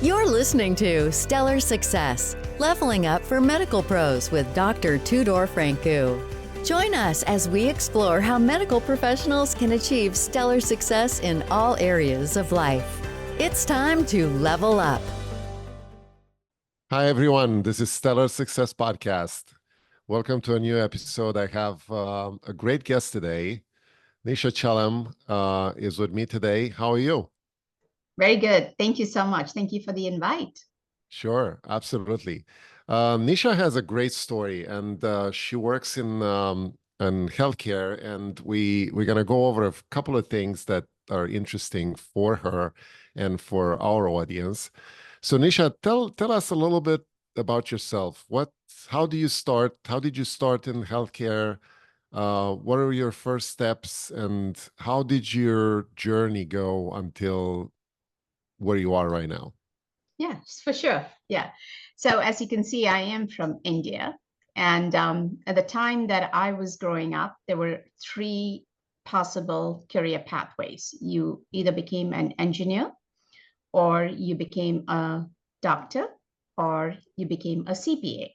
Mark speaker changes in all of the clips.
Speaker 1: You're listening to Stellar Success, Leveling Up for Medical Pros with Dr. Tudor Francu. Join us as we explore how medical professionals can achieve stellar success in all areas of life. It's time to level up.
Speaker 2: Hi, everyone. This is Stellar Success Podcast. Welcome to a new episode. I have a great guest today. Nisha Chellam is with me today. How are you?
Speaker 3: Very good. Thank you so much. Thank you for the invite.
Speaker 2: Sure, absolutely. Nisha has a great story, and she works in healthcare, and we're going to go over a couple of things that are interesting for her and for our audience. So Nisha, tell us a little bit about yourself. How do you start? How did you start in healthcare? What are your first steps, and how did your journey go until where you are right now?
Speaker 3: Yes, for sure. Yeah. So as you can see, I am from India. And at the time that I was growing up, there were three possible career pathways. You either became an engineer, or you became a doctor, or you became a CPA.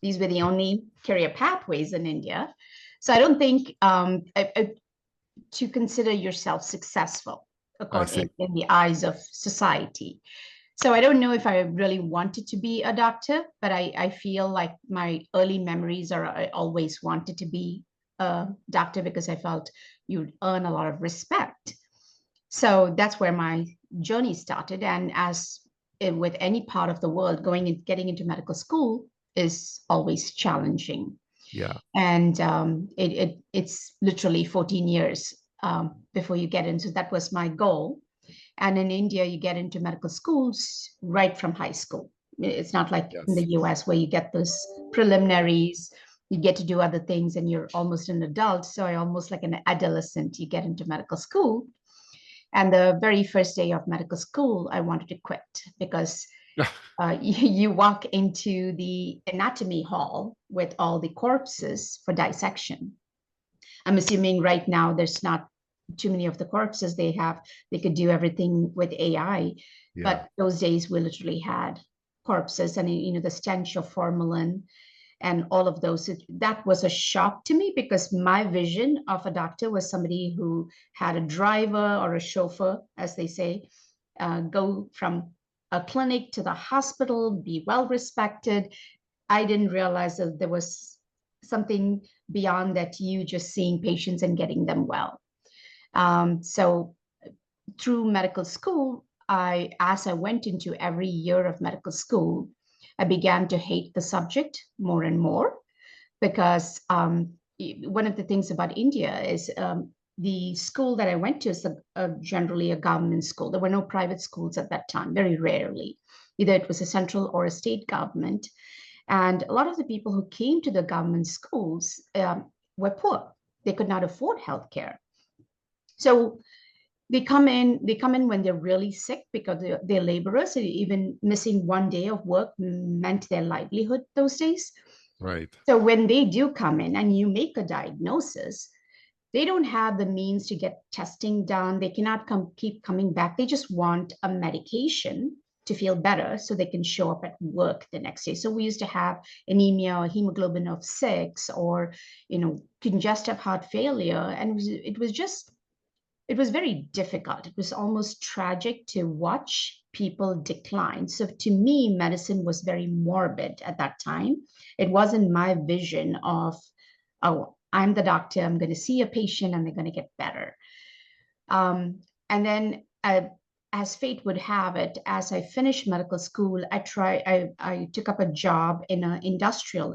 Speaker 3: These were the only career pathways in India. So I don't think to consider yourself successful according in the eyes of society. So I don't know if I really wanted to be a doctor, but I feel like my early memories are I always wanted to be a doctor because I felt you'd earn a lot of respect. So that's where my journey started. And as with any part of the world, getting into medical school is always challenging.
Speaker 2: Yeah.
Speaker 3: And it's literally 14 years before you get into. That was my goal. And in India, you get into medical schools right from high school. It's not like in the US where you get those preliminaries, you get to do other things, and you're almost an adult. So I almost like an adolescent, you get into medical school. And the very first day of medical school, I wanted to quit because you walk into the anatomy hall with all the corpses for dissection. I'm assuming right now there's not too many of the corpses they could do everything with AI. Yeah. But those days we literally had corpses and, the stench of formalin and all of those. That was a shock to me because my vision of a doctor was somebody who had a driver or a chauffeur, as they say, go from a clinic to the hospital, be well respected. I didn't realize that there was something beyond that, you just seeing patients and getting them well. So through medical school, as I went into every year of medical school, I began to hate the subject more and more because one of the things about India is the school that I went to is generally a government school. There were no private schools at that time, very rarely. Either it was a central or a state government. And a lot of the people who came to the government schools were poor. They could not afford healthcare. So they come in when they're really sick because they're laborers. Even missing one day of work meant their livelihood those days.
Speaker 2: Right.
Speaker 3: So when they do come in and you make a diagnosis, they don't have the means to get testing done. They cannot keep coming back. They just want a medication to feel better so they can show up at work the next day. So we used to have anemia or hemoglobin of 6 or, congestive heart failure. And it was very difficult. It was almost tragic to watch people decline. So to me, medicine was very morbid at that time. It wasn't my vision of, oh, I'm the doctor, I'm going to see a patient and they're going to get better. And then as fate would have it, as I finished medical school, I took up a job in an industrial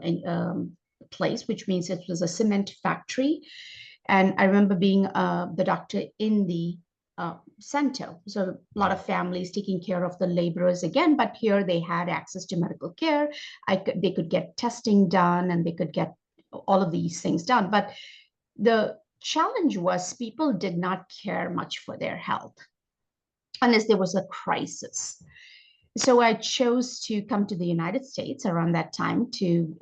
Speaker 3: place, which means it was a cement factory. And I remember being the doctor in the center. So a lot of families taking care of the laborers again, but here they had access to medical care. They could get testing done and they could get all of these things done. But the challenge was people did not care much for their health unless there was a crisis. So I chose to come to the United States around that time to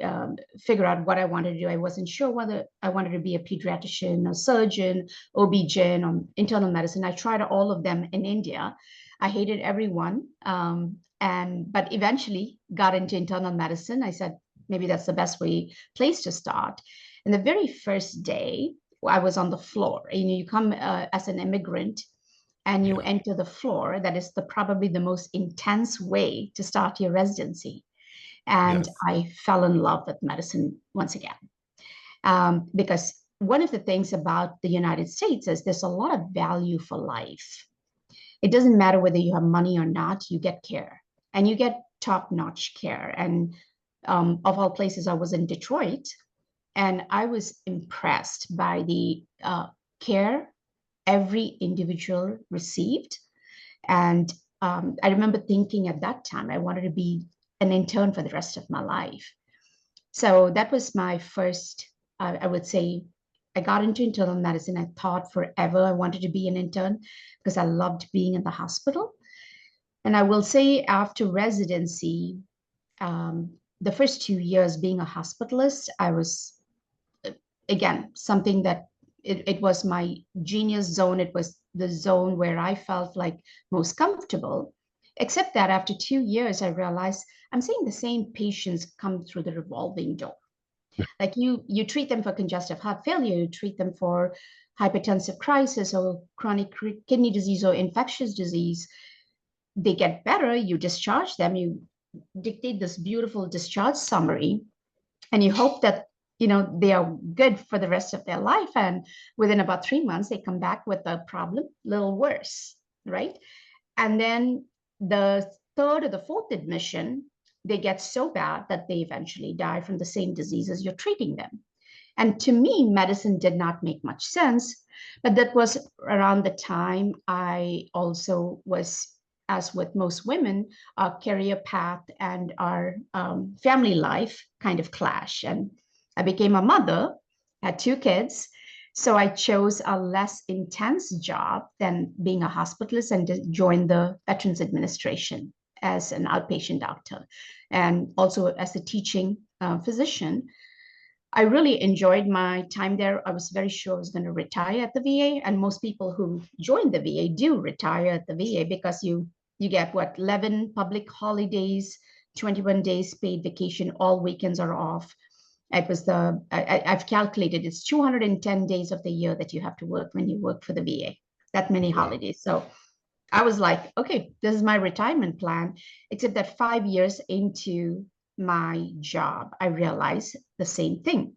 Speaker 3: figure out what I wanted to do. I wasn't sure whether I wanted to be a pediatrician, a surgeon, OB-GYN, or internal medicine. I tried all of them in India. I hated everyone. But eventually got into internal medicine. I said, maybe that's the best place to start. And the very first day, I was on the floor. You come as an immigrant and you enter the floor. That is probably the most intense way to start your residency. And
Speaker 2: Yes.
Speaker 3: I fell in love with medicine once again. Because one of the things about the United States is there's a lot of value for life. It doesn't matter whether you have money or not, you get care, and you get top-notch care. And of all places, I was in Detroit, and I was impressed by the care every individual received. And I remember thinking at that time, I wanted to be an intern for the rest of my life. So that was my first, I would say, I got into internal medicine. I thought forever I wanted to be an intern because I loved being in the hospital. And I will say after residency, the first 2 years being a hospitalist, I was, again, something that it was my genius zone. It was the zone where I felt like most comfortable, except that after 2 years, I realized I'm seeing the same patients come through the revolving door. Like you treat them for congestive heart failure, you treat them for hypertensive crisis or chronic kidney disease or infectious disease. They get better, you discharge them, you dictate this beautiful discharge summary, and you hope that they are good for the rest of their life. And within about 3 months, they come back with a problem, a little worse, right? And then the third or the fourth admission, they get so bad that they eventually die from the same diseases you're treating them. And to me, medicine did not make much sense. But that was around the time I also was, as with most women, our career path and our family life kind of clash. And I became a mother, had 2 kids. So I chose a less intense job than being a hospitalist and joined the Veterans Administration as an outpatient doctor and also as a teaching physician. I really enjoyed my time there. I was very sure I was going to retire at the VA. And most people who join the VA do retire at the VA because you get 11 public holidays, 21 days paid vacation, all weekends are off. It was I've calculated it's 210 days of the year that you have to work when you work for the VA, that many holidays. So I was like, okay, this is my retirement plan, except that 5 years into my job, I realized the same thing.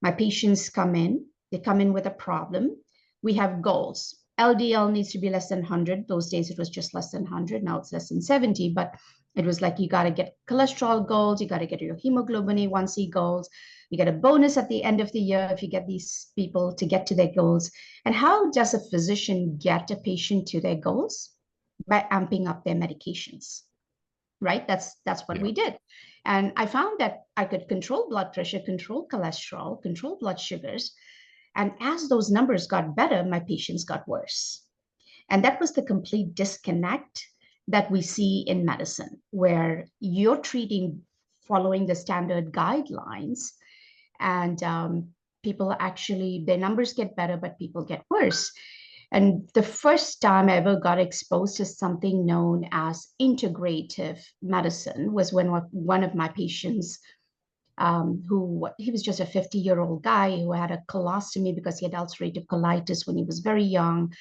Speaker 3: My patients they come in with a problem. We have goals. LDL needs to be less than 100. Those days it was just less than 100. Now it's less than 70, but it was like, you got to get cholesterol goals. You got to get your hemoglobin A1C goals. You get a bonus at the end of the year if you get these people to get to their goals. And how does a physician get a patient to their goals? By amping up their medications, right? That's what we did. And I found that I could control blood pressure, control cholesterol, control blood sugars. And as those numbers got better, my patients got worse. And that was the complete disconnect that we see in medicine, where you're treating following the standard guidelines, and people actually, their numbers get better, but people get worse. And the first time I ever got exposed to something known as integrative medicine was when one of my patients, he was just a 50-year-old guy who had a colostomy because he had ulcerative colitis when he was very young.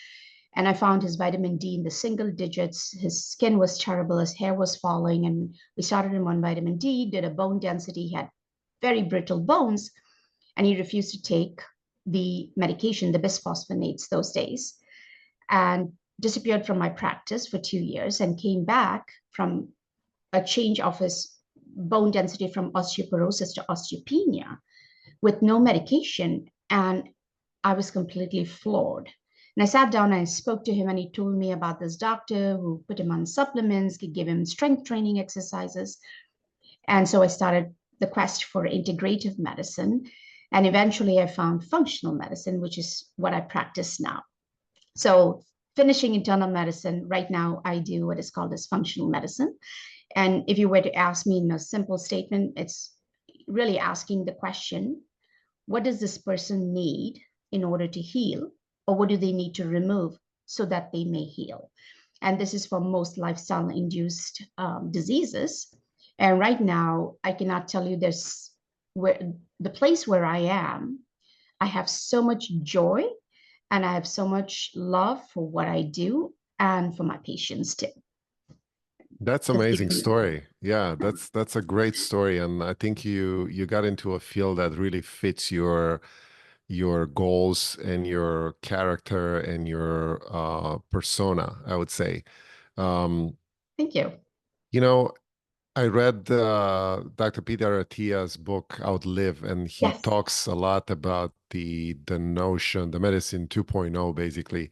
Speaker 3: And I found his vitamin D in the single digits. His skin was terrible. His hair was falling. And we started him on vitamin D, did a bone density. He had very brittle bones. And he refused to take the medication, the bisphosphonates, those days, and disappeared from my practice for 2 years and came back from a change of his bone density from osteoporosis to osteopenia with no medication. And I was completely floored. And I sat down and I spoke to him, and he told me about this doctor who put him on supplements, gave him strength training exercises. And so I started the quest for integrative medicine. And eventually I found functional medicine, which is what I practice now. So finishing internal medicine, right now I do what is called as functional medicine. And if you were to ask me in a simple statement, it's really asking the question, what does this person need in order to heal? Or what do they need to remove so that they may heal? And this is for most lifestyle-induced diseases. And right now, I cannot tell you the place where I am. I have so much joy and I have so much love for what I do and for my patients too.
Speaker 2: That's amazing story. Yeah, that's a great story, and I think you got into a field that really fits your goals and your character and your persona, I would say. Um,
Speaker 3: Thank you.
Speaker 2: you know, I read Dr. Peter Attia's book Outlive, and he
Speaker 3: Yes.
Speaker 2: talks a lot about the notion, the medicine 2.0, basically,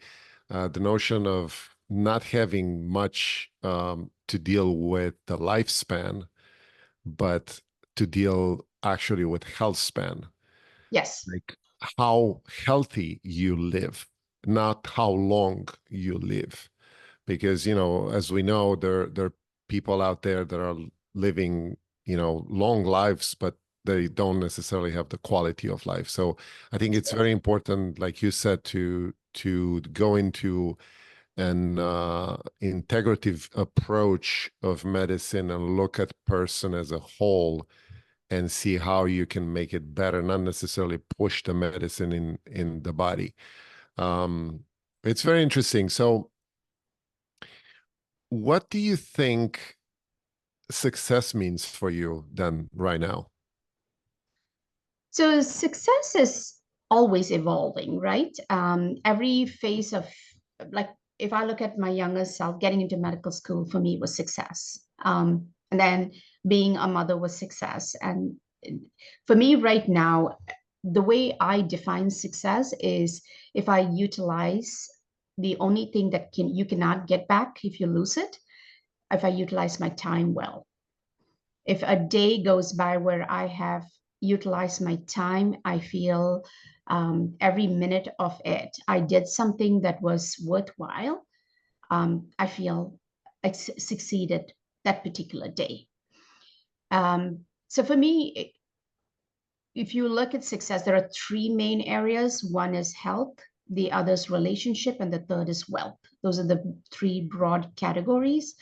Speaker 2: the notion of not having much to deal with the lifespan, but to deal actually with health span,
Speaker 3: Yes.
Speaker 2: like how healthy you live, not how long you live. Because, as we know, there are people out there that are living, long lives, but they don't necessarily have the quality of life. So I think it's very important, like you said, to go into an integrative approach of medicine and look at person as a whole and see how you can make it better, not necessarily push the medicine in the body. It's very interesting. So what do you think success means for you then right now?
Speaker 3: So success is always evolving, right? Every phase of, like, if I look at my younger self, getting into medical school for me was success. And then being a mother was success. And for me right now, the way I define success is if I utilize the only thing that you cannot get back if you lose it, if I utilize my time well. If a day goes by where I have utilized my time, I feel every minute of it, I did something that was worthwhile. I feel I succeeded that particular day. So for me, if you look at success, there are three main areas. One is health, the other is relationship, and the third is wealth. Those are the three broad categories.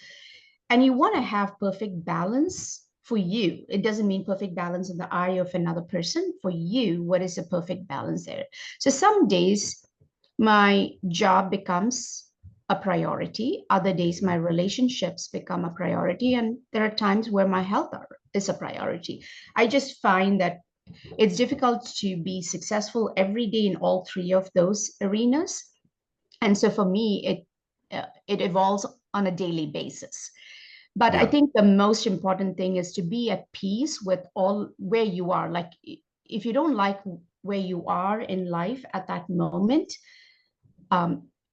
Speaker 3: And you want to have perfect balance for you. It doesn't mean perfect balance in the eye of another person. For you, what is a perfect balance there? So some days my job becomes a priority. Other days my relationships become a priority. And there are times where my health is a priority. I just find that it's difficult to be successful every day in all three of those arenas. And so for me, it evolves on a daily basis. But I
Speaker 2: Yeah,
Speaker 3: think the most important thing is to be at peace with all where you are. Like if you don't like where you are in life at that moment,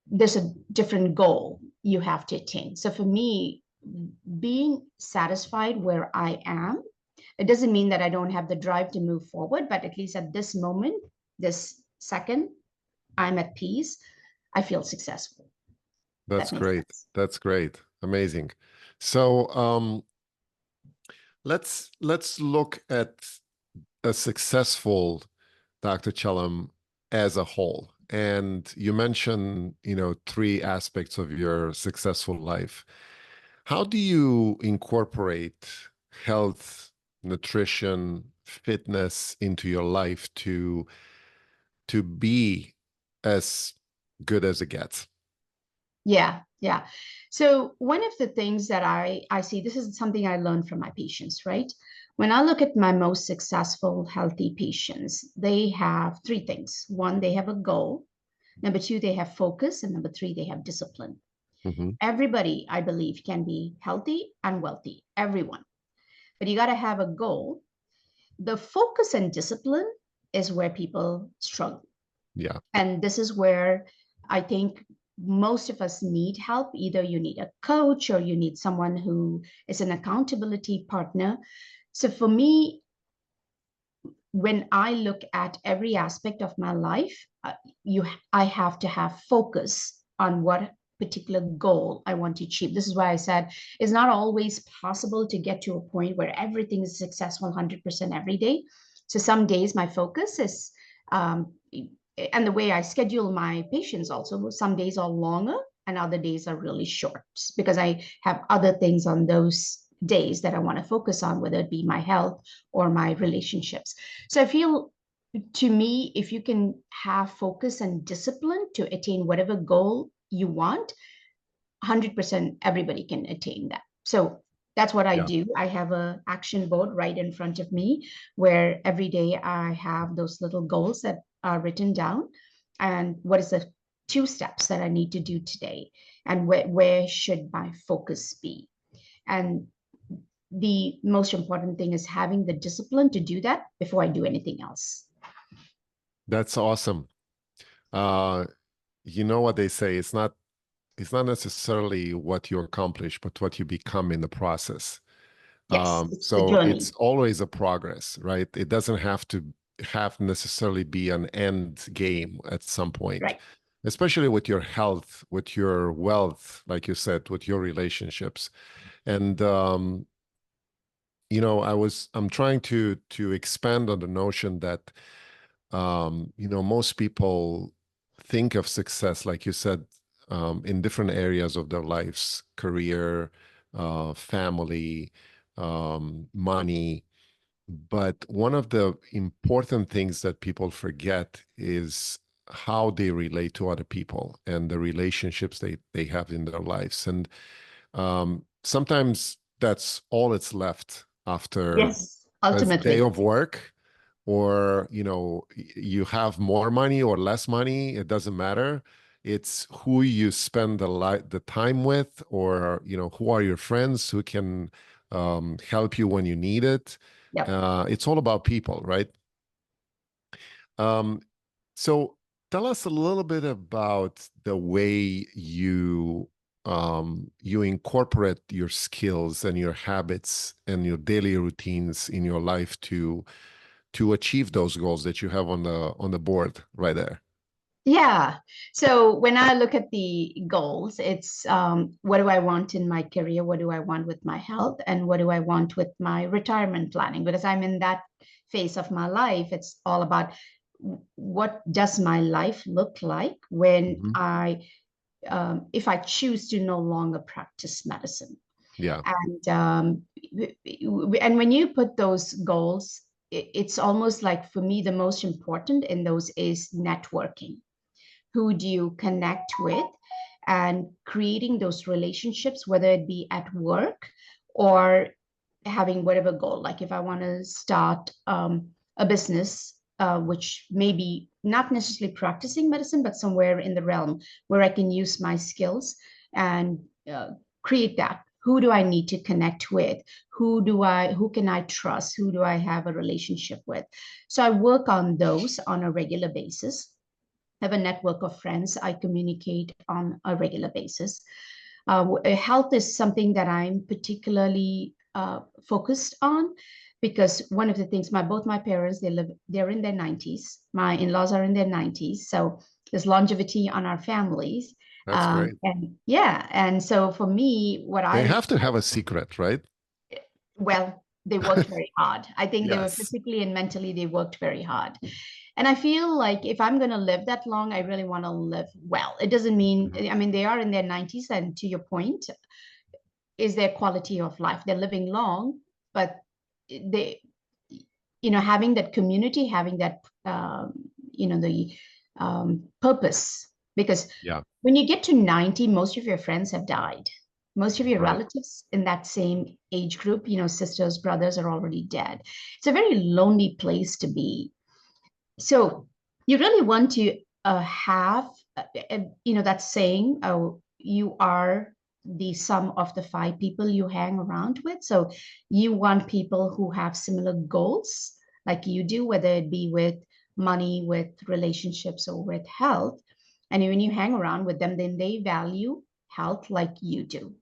Speaker 3: there's a different goal you have to attain. So for me, being satisfied where I am, it doesn't mean that I don't have the drive to move forward, but at least at this moment, this second, I'm at peace. I feel successful.
Speaker 2: that's
Speaker 3: That makes
Speaker 2: great.
Speaker 3: sense.
Speaker 2: That's great. Amazing. So let's look at a successful Dr. Chellam as a whole. And you mentioned, three aspects of your successful life. How do you incorporate health, nutrition, fitness into your life to be as good as it gets?
Speaker 3: Yeah, yeah. So one of the things that I see, this is something I learned from my patients, right? When I look at my most successful, healthy patients, they have three things. One, they have a goal. Number two, they have focus. And number three, they have discipline.
Speaker 2: Mm-hmm.
Speaker 3: Everybody, I believe, can be healthy and wealthy, everyone. But you got to have a goal. The focus and discipline is where people struggle.
Speaker 2: Yeah.
Speaker 3: And this is where I think most of us need help. Either you need a coach or you need someone who is an accountability partner. So for me, when I look at every aspect of my life, I have to have focus on what particular goal I want to achieve. This is why I said it's not always possible to get to a point where everything is successful 100% every day. So some days my focus is, and the way I schedule my patients also, some days are longer and other days are really short because I have other things on those days that I want to focus on, whether it be my health or my relationships. So I feel, to me, if you can have focus and discipline to attain whatever goal you want, 100% everybody can attain that. So that's what I
Speaker 2: Yeah.
Speaker 3: do. I have an action board right in front of me where every day I have those little goals that are written down, and what is the 2 steps that I need to do today, and where should my focus be. And the most important thing is having the discipline to do that before I do anything else.
Speaker 2: That's awesome. You know what they say, it's not necessarily what you accomplish, but what you become in the process.
Speaker 3: Yes, it's the
Speaker 2: So
Speaker 3: journey.
Speaker 2: it's always a progress, right? It doesn't have to necessarily be an end game at some point,
Speaker 3: Right.
Speaker 2: especially with your health, with your wealth, like you said, with your relationships. And I'm trying to expand on the notion that most people think of success, like you said, in different areas of their lives: career, family, money. But one of the important things that people forget is how they relate to other people and the relationships they have in their lives. And sometimes that's all that's left after
Speaker 3: Yes,
Speaker 2: a day
Speaker 3: ultimately.
Speaker 2: of work, or you have more money or less money, it doesn't matter. It's who you spend the time with, or who are your friends who can help you when you need it.
Speaker 3: Yep.
Speaker 2: It's all about people, right? So tell us a little bit about the way you incorporate your skills and your habits and your daily routines in your life to achieve those goals that you have on the board right there.
Speaker 3: Yeah. So when I look at the goals, it's what do I want in my career? What do I want with my health? And what do I want with my retirement planning? Because I'm in that phase of my life. It's all about what does my life look like when if I choose to no longer practice medicine.
Speaker 2: Yeah.
Speaker 3: And when you put those goals, it's almost like, for me, the most important in those is networking. Who do you connect with, and creating those relationships, whether it be at work or having whatever goal. Like if I want to start a business, which may be not necessarily practicing medicine, but somewhere in the realm where I can use my skills and create that. Who do I need to connect with? Who can I trust? Who do I have a relationship with? So I work on those on a regular basis. I have a network of friends I communicate on a regular basis. Health is something that I'm particularly focused on, because one of the things, both my parents, they're in their 90s. My in-laws are in their 90s, so there's longevity on our families.
Speaker 2: That's great.
Speaker 3: And yeah, and so for me,
Speaker 2: They have to have a secret, right?
Speaker 3: well, they worked very hard. I think they were
Speaker 2: Yes.
Speaker 3: physically and mentally, they worked very hard. And I feel like if I'm going to live that long, I really want to live well. It doesn't mean, I mean, they are in their 90s, and to your point, is their quality of life. They're living long, but they, having that community, having that, the purpose. Because
Speaker 2: Yeah.
Speaker 3: when you get to 90, most of your friends have died. Most of your
Speaker 2: Right.
Speaker 3: relatives in that same age group, sisters, brothers, are already dead. It's a very lonely place to be. So you really want to have, that saying, you are the sum of the 5 people you hang around with. So you want people who have similar goals like you do, whether it be with money, with relationships, or with health. And when you hang around with them, then they value health like you do.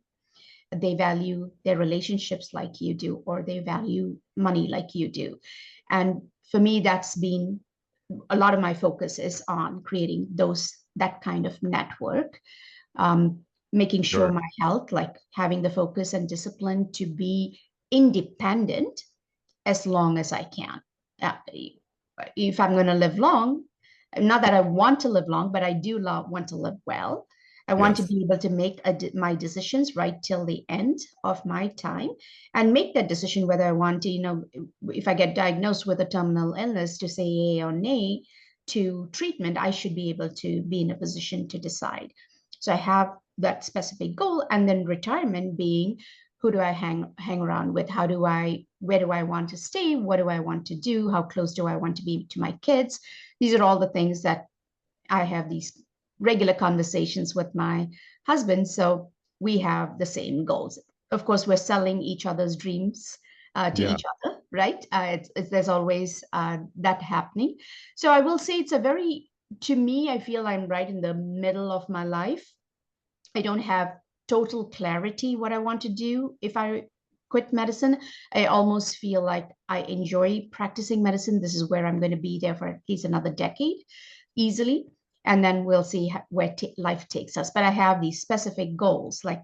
Speaker 3: They value their relationships like you do, or they value money like you do. And for me, that's been a lot of my focus is on creating that kind of network, making sure
Speaker 2: Sure.
Speaker 3: my health, like having the focus and discipline to be independent as long as I can. If I'm going to live long, not that I want to live long, but I do want to live well. I want to
Speaker 2: Yes.
Speaker 3: be able to make my decisions right till the end of my time and make that decision whether I want to, if I get diagnosed with a terminal illness, to say yay or nay to treatment. I should be able to be in a position to decide. So I have that specific goal, and then retirement being, who do I hang around with? Where do I want to stay? What do I want to do? How close do I want to be to my kids? These are all the things that I have these regular conversations with my husband. So we have the same goals. Of course, we're selling each other's dreams to
Speaker 2: Yeah.
Speaker 3: each other, right? There's always that happening. So I will say to me, I feel I'm right in the middle of my life. I don't have total clarity what I want to do if I quit medicine. I almost feel like I enjoy practicing medicine. This is where I'm going to be there for at least another decade easily. And then we'll see where life takes us. But I have these specific goals. Like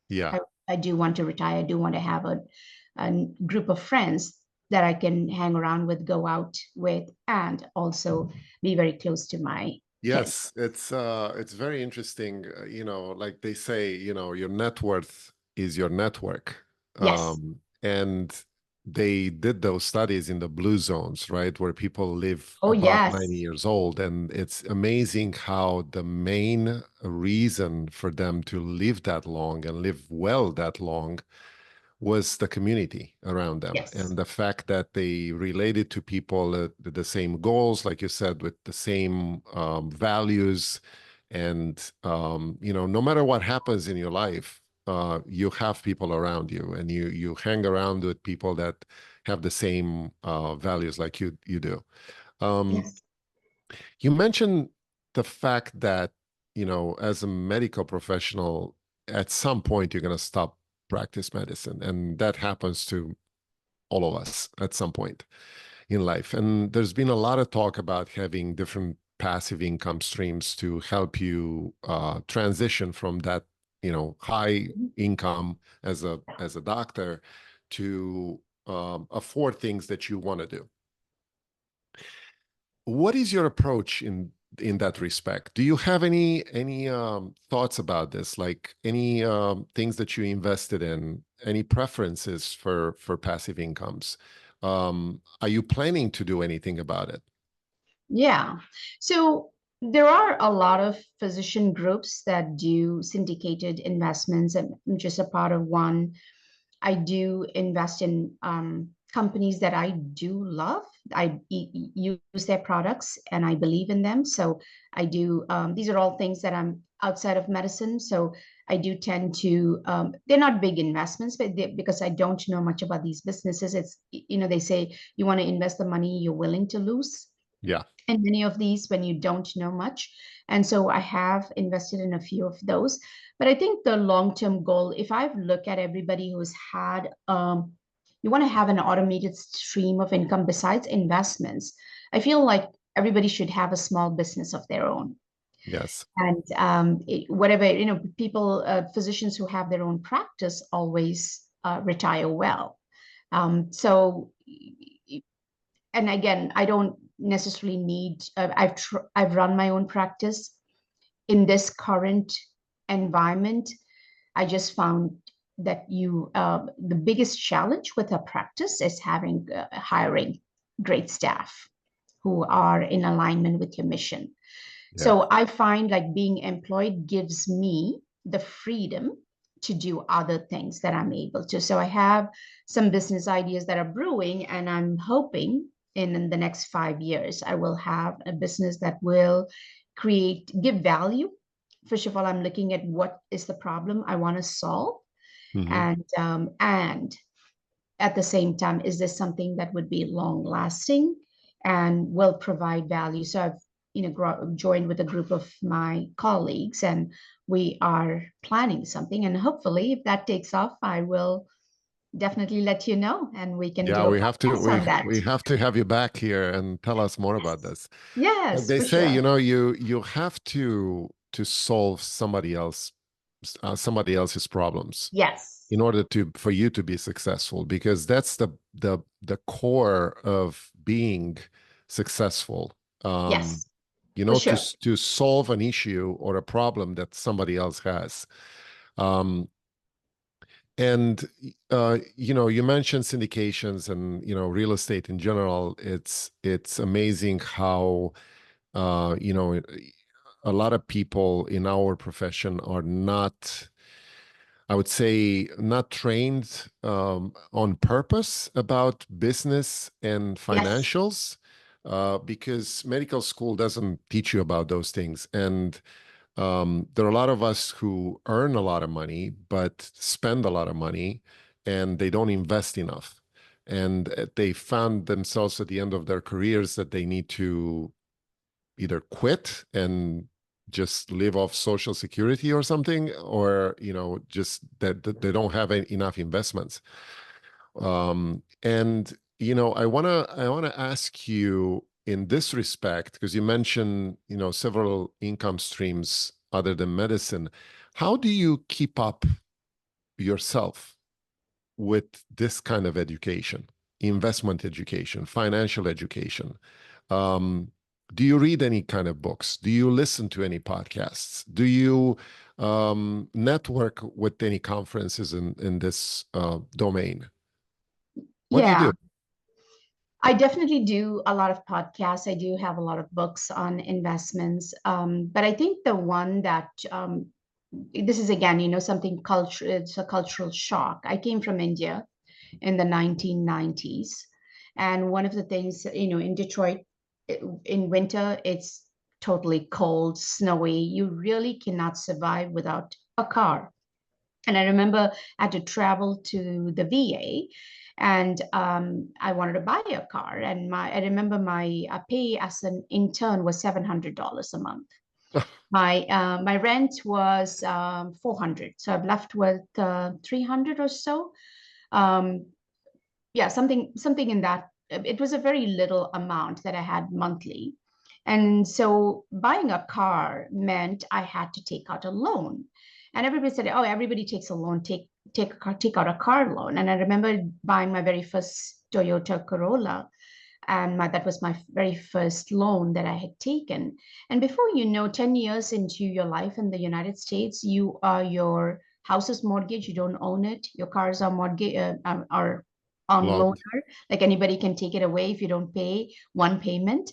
Speaker 2: Yeah.
Speaker 3: I do want to retire. I do want to have a group of friends that I can hang around with, go out with, and also be very close to my kids.
Speaker 2: Yes, it's very interesting. Like they say, your net worth is your network.
Speaker 3: Yes.
Speaker 2: And they did those studies in the blue zones, right, where people live
Speaker 3: Oh,
Speaker 2: above 90
Speaker 3: yes.
Speaker 2: years old. And it's amazing how the main reason for them to live that long and live well that long was the community around them,
Speaker 3: Yes.
Speaker 2: and the fact that they related to people the same goals, like you said, with the same values. And no matter what happens in your life, you have people around you, and you hang around with people that have the same values like you do. um,
Speaker 3: Yes.
Speaker 2: you mentioned the fact that, as a medical professional, at some point you're going to stop practice medicine, and that happens to all of us at some point in life. And there's been a lot of talk about having different passive income streams to help you transition from that, high income as a doctor to afford things that you want to do. What is your approach in that respect? Do you have any thoughts about this? Like any things that you invested in? Any preferences for passive incomes? Are you planning to do anything about it?
Speaker 3: Yeah. So there are a lot of physician groups that do syndicated investments, and I'm just a part of one. I do invest in companies that I do love. Use their products and I believe in them. So I do, these are all things that I'm outside of medicine. So I do tend to, they're not big investments, but because I don't know much about these businesses, they say you want to invest the money you're willing to lose
Speaker 2: Yeah.
Speaker 3: in many of these when you don't know much. And so I have invested in a few of those. But I think the long-term goal, if I look at everybody who's had, you want to have an automated stream of income besides investments, I feel like everybody should have a small business of their own.
Speaker 2: Yes.
Speaker 3: And whatever, people, physicians who have their own practice always retire well. So and again, I don't necessarily need. I've run my own practice in this current environment. I just found that the biggest challenge with a practice is hiring great staff who are in alignment with your mission.
Speaker 2: Yeah.
Speaker 3: So I find like being employed gives me the freedom to do other things that I'm able to. So I have some business ideas that are brewing, and I'm hoping in the next 5 years, I will have a business that will give value. First of all, I'm looking at what is the problem I want to solve.
Speaker 2: Mhm.
Speaker 3: And at the same time, is this something that would be long lasting and will provide value? So I've joined with a group of my colleagues, and we are planning something. And hopefully, if that takes off, I will definitely let you know, and we can
Speaker 2: Yeah,
Speaker 3: do a
Speaker 2: we have to
Speaker 3: podcast on that.
Speaker 2: we have to have you back here and tell us more about
Speaker 3: Yes,
Speaker 2: this. Like
Speaker 3: yes,
Speaker 2: they
Speaker 3: for
Speaker 2: say,
Speaker 3: sure.
Speaker 2: you have to solve somebody else's problems
Speaker 3: Yes,
Speaker 2: in order for you to be successful, because that's the core of being successful.
Speaker 3: yes,
Speaker 2: you
Speaker 3: For
Speaker 2: know,
Speaker 3: sure.
Speaker 2: to solve an issue or a problem that somebody else has. And you know, you mentioned syndications and, you know, real estate in general. It's amazing how you know, a lot of people in our profession are not, I would say, not trained on purpose about business and
Speaker 3: Yes.
Speaker 2: financials, because medical school doesn't teach you about those things. And there are a lot of us who earn a lot of money, but spend a lot of money, and they don't invest enough. And they found themselves at the end of their careers that they need to either quit and just live off Social Security or something, or, you know, just that they don't have enough investments. And, you know, I wanna ask you in this respect, because you mentioned, you know, several income streams other than medicine. How do you keep up yourself with this kind of education, investment education, financial education? Um, do you read any kind of books? Do you listen to any podcasts? Do you network with any conferences in this domain? What do you
Speaker 3: Yeah.
Speaker 2: do?
Speaker 3: I definitely do a lot of podcasts. I do have a lot of books on investments. But I think the one that this is again, something culture, it's a cultural shock. I came from India in the 1990s. And one of the things, in Detroit, in winter, it's totally cold, snowy. You really cannot survive without a car. And I remember I had to travel to the VA, and I wanted to buy a car. And I remember my pay as an intern was $700 a month. My rent was 400, so I've left with 300 or so. Um, yeah, something in that. It was a very little amount that I had monthly. And so buying a car meant I had to take out a loan. And everybody said, oh, everybody takes a loan, take out a car loan. And I remember buying my very first Toyota Corolla, and that was my very first loan that I had taken. And before you know, 10 years into your life in the United States, your house is mortgaged, you don't own it. Your cars are mortgage are on
Speaker 2: Loan.
Speaker 3: loaner, like anybody can take it away if you don't pay one payment.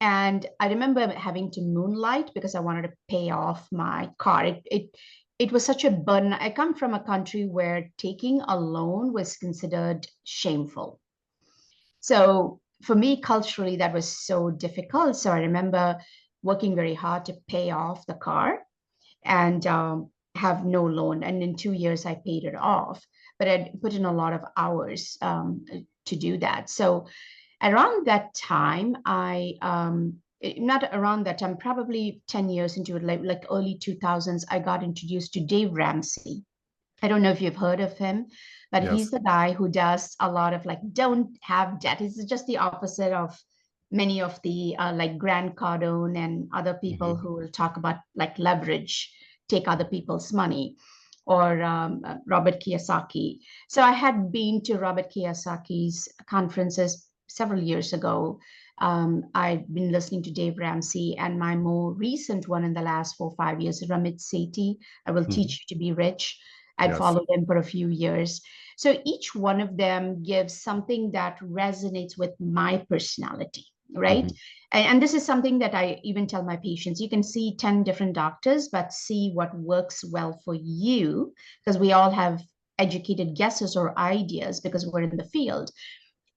Speaker 3: And I remember having to moonlight because I wanted to pay off my car. It was such a burden. I come from a country where taking a loan was considered shameful. So for me, culturally, that was so difficult. So I remember working very hard to pay off the car and have no loan. And in 2 years, I paid it off. But I'd put in a lot of hours to do that. So around that time, not around that time, probably 10 years into it, like early 2000s, I got introduced to Dave Ramsey. I don't know if you've heard of him, but he's
Speaker 2: Yes.
Speaker 3: the guy who does a lot of like don't have debt. It's just the opposite of many of the like Grant Cardone and other people
Speaker 2: Hmm.
Speaker 3: who will talk about like leverage, take other people's money, or Robert Kiyosaki. So I had been to Robert Kiyosaki's conferences several years ago. I've been listening to Dave Ramsey, and my more recent one in the last 4 or 5 years is Ramit Sethi. I will
Speaker 2: Hmm.
Speaker 3: teach you to be rich. I'd
Speaker 2: Yes.
Speaker 3: followed him for a few years. So each one of them gives something that resonates with my personality, right?
Speaker 2: Hmm.
Speaker 3: And this is something that I even tell my patients. You can see 10 different doctors, but see what works well for you, because we all have educated guesses or ideas because we're in the field.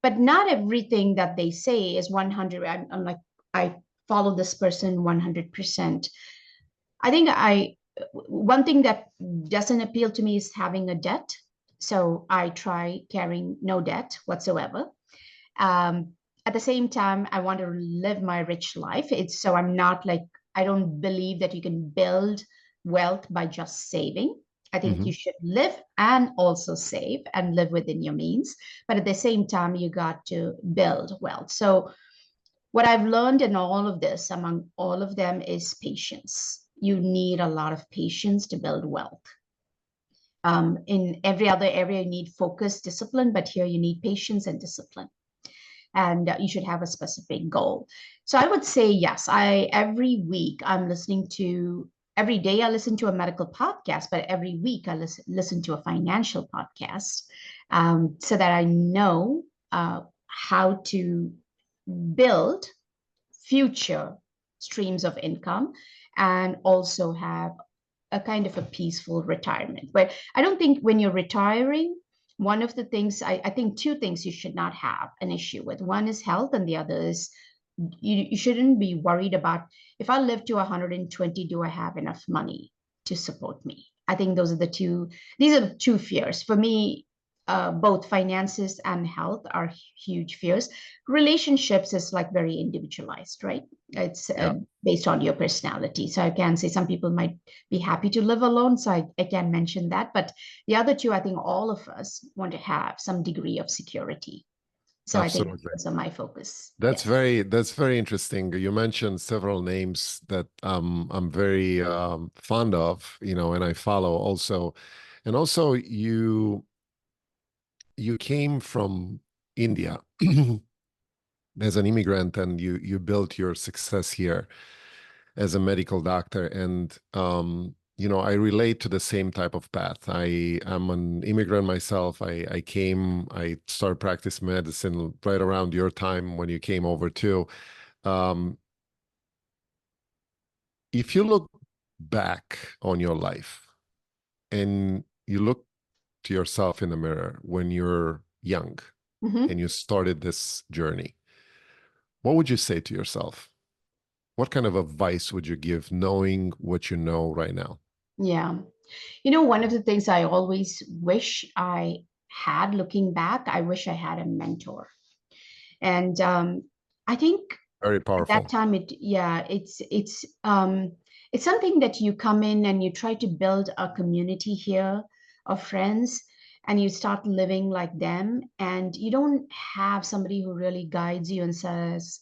Speaker 3: But not everything that they say is 100. I'm like, I follow this person 100%. I think one thing that doesn't appeal to me is having a debt. So I try carrying no debt whatsoever. Um, at the same time, I want to live my rich life. It's so I'm not like, I don't believe that you can build wealth by just saving. I think
Speaker 2: Hmm.
Speaker 3: you should live and also save and live within your means. But at the same time, you got to build wealth. So what I've learned in all of this, among all of them, is patience. You need a lot of patience to build wealth. In every other area, you need focus, discipline, but here you need patience and discipline. and you should have a specific goal. So I would say yes. Every week I'm listening to. Every day I listen to a medical podcast, but every week I listen to a financial podcast, so that I know how to build future streams of income and also have a kind of a peaceful retirement. But I don't think when you're retiring, one of the things, I think two things you should not have an issue with. One is health, and the other is you shouldn't be worried about, if I live to 120, do I have enough money to support me? I think these are the two fears. For me, both finances and health are huge fears. Relationships is like very individualized, right? It's based on your personality. So I can say some people might be happy to live alone. So I can mention that. But the other two, I think all of us want to have some degree of security. So
Speaker 2: Absolutely.
Speaker 3: I think those are my focus.
Speaker 2: That's
Speaker 3: Yes.
Speaker 2: that's very interesting. You mentioned several names that I'm very fond of, and I follow also. And also you came from India as an immigrant, and you built your success here as a medical doctor. And I relate to the same type of path. I am an immigrant myself. I started practice medicine right around your time when you came over too. Um, if you look back on your life and you look to yourself in the mirror when you're young
Speaker 3: Mm-hmm.
Speaker 2: and you started this journey, what would you say to yourself? What kind of advice would you give knowing what you know right now?
Speaker 3: Yeah. One of the things I always wish I had looking back, I wish I had a mentor. And I think
Speaker 2: Very
Speaker 3: at that
Speaker 2: powerful.
Speaker 3: time, it's something that you come in and you try to build a community here of friends, and you start living like them, and you don't have somebody who really guides you and says,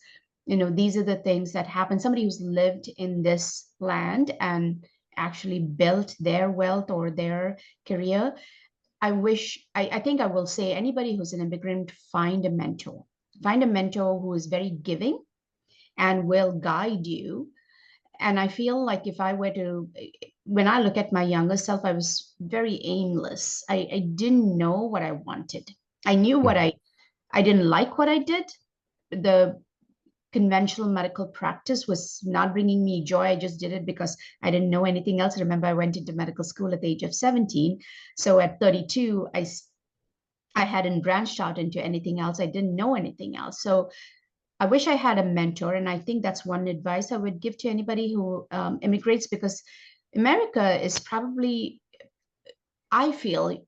Speaker 3: these are the things that happen. Somebody who's lived in this land and actually built their wealth or their career. I think I will say anybody who's an immigrant, find a mentor. Find a mentor who is very giving and will guide you. And I feel like if I were to, when I look at my younger self, I was very aimless. I didn't know what I wanted. I knew I didn't like what I did. The conventional medical practice was not bringing me joy. I just did it because I didn't know anything else. I remember I went into medical school at the age of 17. So at 32, I hadn't branched out into anything else. I didn't know anything else. So I wish I had a mentor. And I think that's one advice I would give to anybody who immigrates, because America is probably, I feel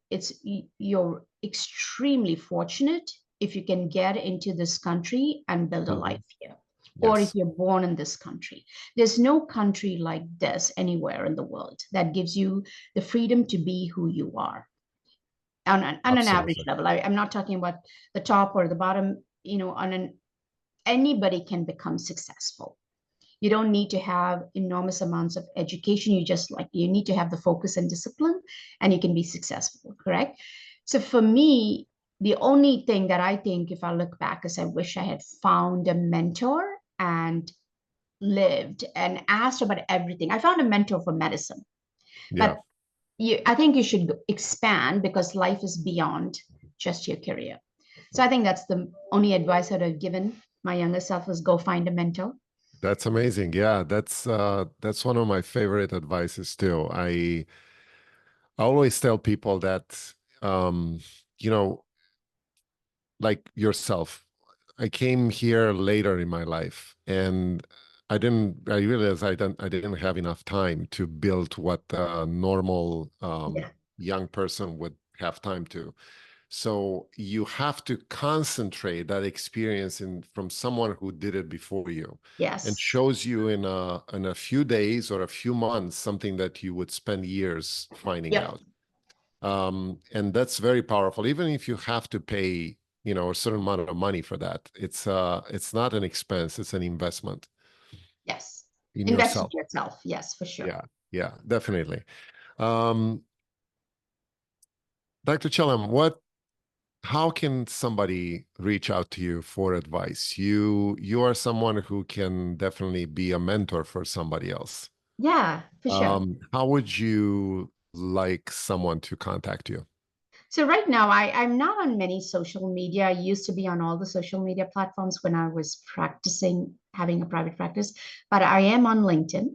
Speaker 3: you're extremely fortunate if you can get into this country and build a life here, or if
Speaker 2: Yes,
Speaker 3: you're born in this country. There's no country like this anywhere in the world that gives you the freedom to be who you are on an average
Speaker 2: absolutely.
Speaker 3: level. I'm not talking about the top or the bottom. Anybody can become successful. You don't need to have enormous amounts of education. You need to have the focus and discipline, and you can be successful, correct? So for me, the only thing that I think, if I look back, is I wish I had found a mentor and lived and asked about everything. I found a mentor for medicine,
Speaker 2: Yeah,
Speaker 3: but I think you should expand, because life is beyond just your career. So I think that's the only advice I'd have given my younger self, was go find a mentor.
Speaker 2: that's amazing. Yeah, that's one of my favorite advices too. I always tell people that you know, like yourself, I came here later in my life, and I realized I didn't have enough time to build what a normal
Speaker 3: Yeah.
Speaker 2: young person would have time to. So you have to concentrate that experience from someone who did it before you, and
Speaker 3: Yes.
Speaker 2: shows you in a few days or a few months something that you would spend years finding
Speaker 3: Yep.
Speaker 2: out. And that's very powerful. Even if you have to pay, a certain amount of money for that, it's not an expense; it's an investment
Speaker 3: Yes.
Speaker 2: in
Speaker 3: Invest in
Speaker 2: yourself.
Speaker 3: yourself. Yes, for sure.
Speaker 2: Yeah, yeah, definitely. Um, Dr. Chellam, how can somebody reach out to you for advice? You are someone who can definitely be a mentor for somebody else.
Speaker 3: Yeah, for sure.
Speaker 2: How would you like someone to contact you?
Speaker 3: So right now, I'm not on many social media. I used to be on all the social media platforms when I was practicing having a private practice, but I am on LinkedIn,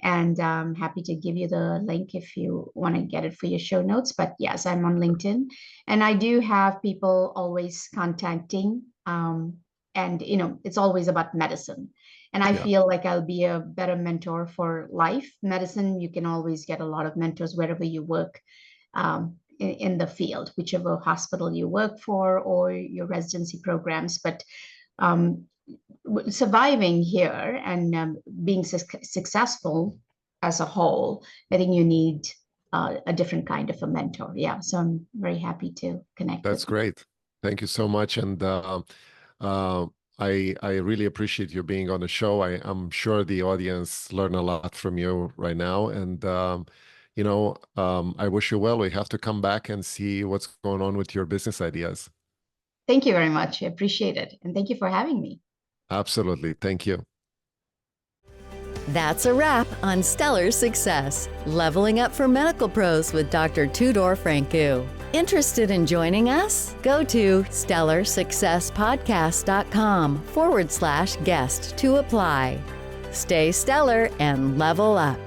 Speaker 3: and I'm happy to give you the link if you want to get it for your show notes. But yes, I'm on LinkedIn, and I do have people always contacting, and it's always about medicine. And I
Speaker 2: Yeah,
Speaker 3: feel like I'll be a better mentor for life. Medicine, you can always get a lot of mentors wherever you work, in the field, whichever hospital you work for or your residency programs. But um, surviving here and being successful as a whole, I think you need a different kind of a mentor. Yeah, so I'm very happy to connect with
Speaker 2: that's
Speaker 3: you.
Speaker 2: great. Thank you so much. And uh, I really appreciate you being on the show. I'm sure the audience learn a lot from you right now. And I wish you well. We have to come back and see what's going on with your business ideas.
Speaker 3: Thank you very much. I appreciate it. And thank you for having me.
Speaker 2: Absolutely. Thank you.
Speaker 1: That's a wrap on Stellar Success, Leveling Up for Medical Pros with Dr. Tudor Francu. Interested in joining us? Go to stellarsuccesspodcast.com/guest to apply. Stay stellar and level up.